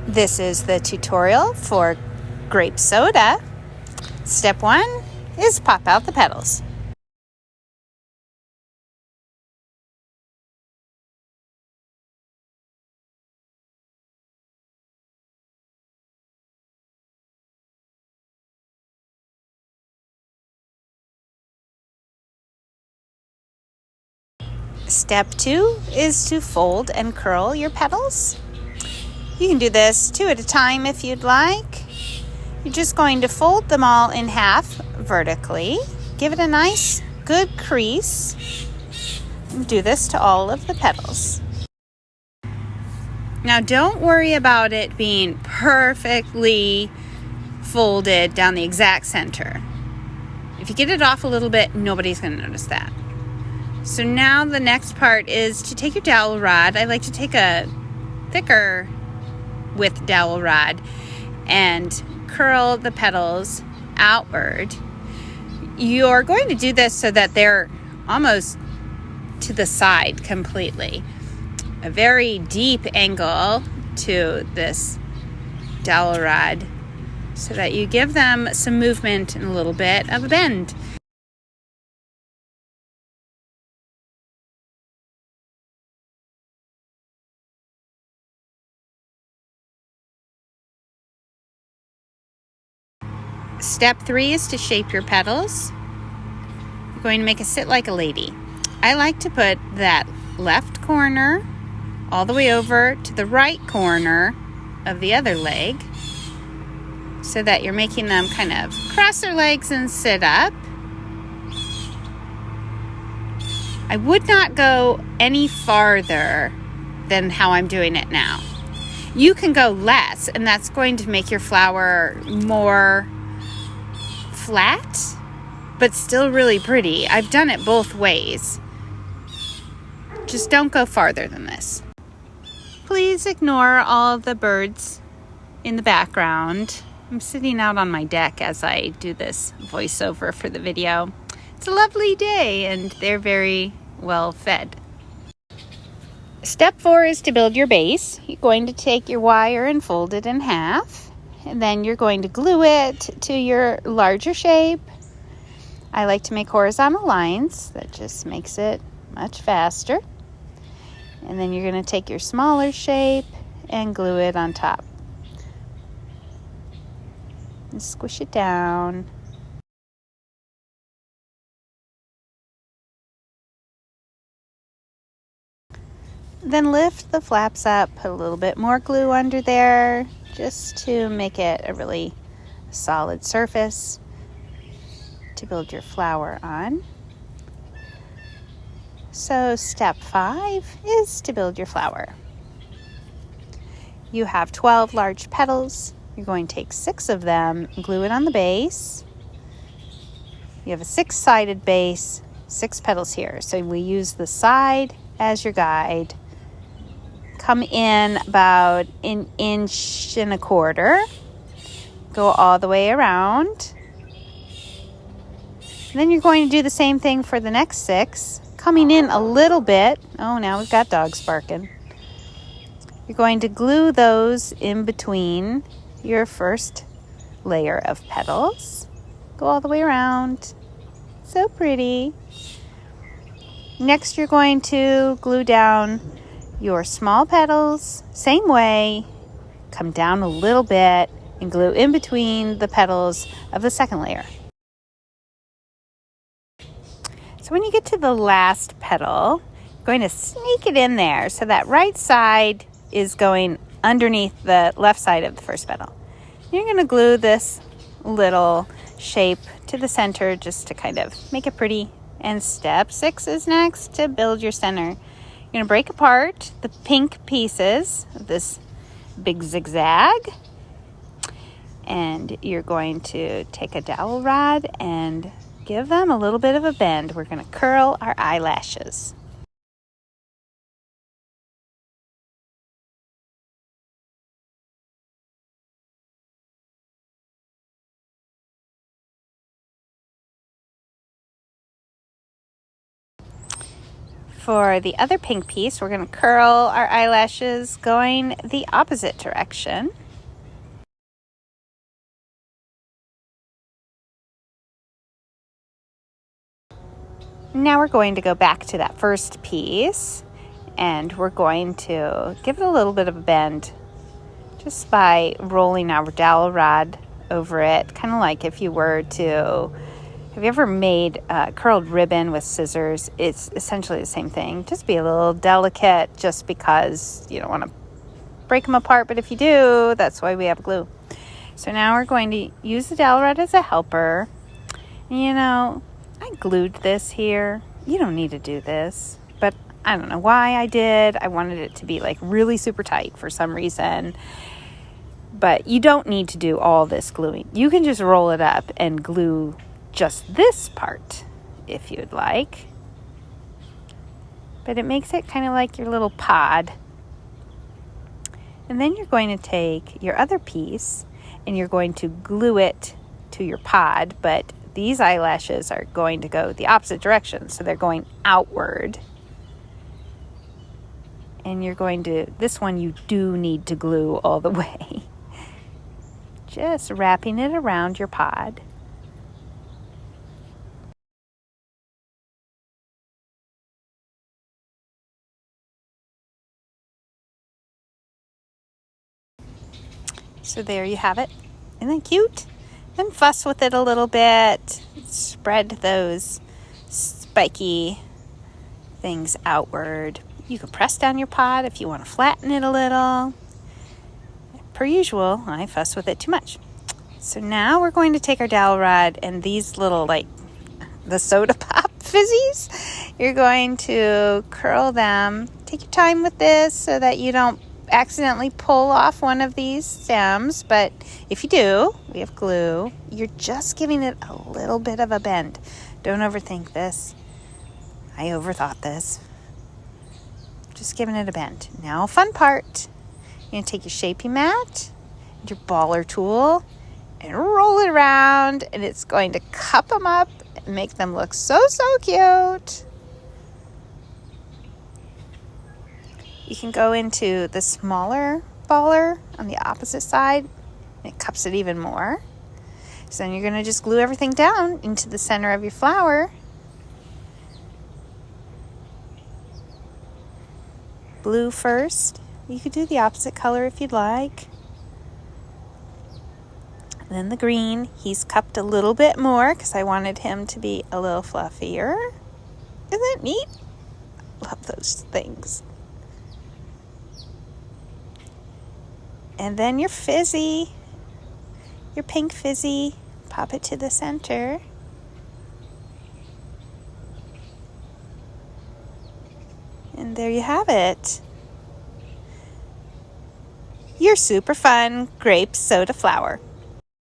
This is the tutorial for grape soda. Step 1 is pop out the petals. Step 2 is to fold and curl your petals. You can do this 2 at a time if you'd like. You're just going to fold them all in half vertically. Give it a nice, good crease. Do this to all of the petals. Now don't worry about it being perfectly folded down the exact center. If you get it off a little bit, nobody's going to notice that. So now the next part is to take your dowel rod. I like to take a thicker width dowel rod and curl the petals outward. You're going to do this so that they're almost to the side completely. A very deep angle to this dowel rod so that you give them some movement and a little bit of a bend. Step 3 is to shape your petals. You're going to make it sit like a lady. I like to put that left corner all the way over to the right corner of the other leg so that you're making them kind of cross their legs and sit up. I would not go any farther than how I'm doing it now. You can go less, and that's going to make your flower more flat, but still really pretty. I've done it both ways. Just don't go farther than this. Please ignore all of the birds in the background. I'm sitting out on my deck as I do this voiceover for the video. It's a lovely day and they're very well fed. Step 4 is to build your base. You're going to take your wire and fold it in half. And then you're going to glue it to your larger shape. I like to make horizontal lines. That just makes it much faster. And then you're going to take your smaller shape and glue it on top. And squish it down. Then lift the flaps up, put a little bit more glue under there just to make it a really solid surface to build your flower on. So step 5 is to build your flower. You have 12 large petals. You're going to take 6 of them and glue it on the base. You have a 6-sided base, 6 petals here. So we use the side as your guide. Come in about 1.25 inches. Go all the way around. And then you're going to do the same thing for the next 6. Coming in a little bit. Oh, now we've got dogs barking. You're going to glue those in between your first layer of petals. Go all the way around. So pretty. Next, you're going to glue down your small petals. Same way. Come down a little bit and glue in between the petals of the second layer. So when you get to the last petal, you're going to sneak it in there so that right side is going underneath the left side of the first petal. You're going to glue this little shape to the center just to kind of make it pretty. And step 6 is next to build your center. You're going to break apart the pink pieces of this big zigzag. And you're going to take a dowel rod and give them a little bit of a bend. We're going to curl our eyelashes. For the other pink piece, we're going to curl our eyelashes going the opposite direction. Now we're going to go back to that first piece, and we're going to give it a little bit of a bend just by rolling our dowel rod over it, kind of like if you were to, have you ever made curled ribbon with scissors? It's essentially the same thing. Just be a little delicate just because you don't want to break them apart, but if you do, that's why we have glue. So now we're going to use the dowel rod as a helper. You know, I glued this here. You don't need to do this, but I don't know why I did. I wanted it to be like really super tight for some reason, but you don't need to do all this gluing. You can just roll it up and glue just this part if you'd like, but it makes it kind of like your little pod. And then you're going to take your other piece and you're going to glue it to your pod, but these eyelashes are going to go the opposite direction, so they're going outward. And you're going to, this one you do need to glue all the way. Just wrapping it around your pod. So there you have it. Isn't that cute? Then fuss with it a little bit. Spread those spiky things outward. You can press down your pod if you want to flatten it a little. Per usual, I fuss with it too much. So now we're going to take our dowel rod and these little, like, the soda pop fizzies, you're going to curl them. Take your time with this so that you don't accidentally pull off one of these stems, but if you do, we have glue. You're just giving it a little bit of a bend. Don't overthink this. I overthought this. Just giving it a bend. Now, fun part. You're going to take your shaping mat, your baller tool, and roll it around, and it's going to cup them up and make them look so cute. You can go into the smaller baller on the opposite side. It cups it even more. So then you're going to just glue everything down into the center of your flower. Blue first. You could do the opposite color if you'd like. And then the green. He's cupped a little bit more because I wanted him to be a little fluffier. Isn't that neat? Love those things. And then your fizzy, your pink fizzy, pop it to the center. And there you have it. Your super fun grape soda flower.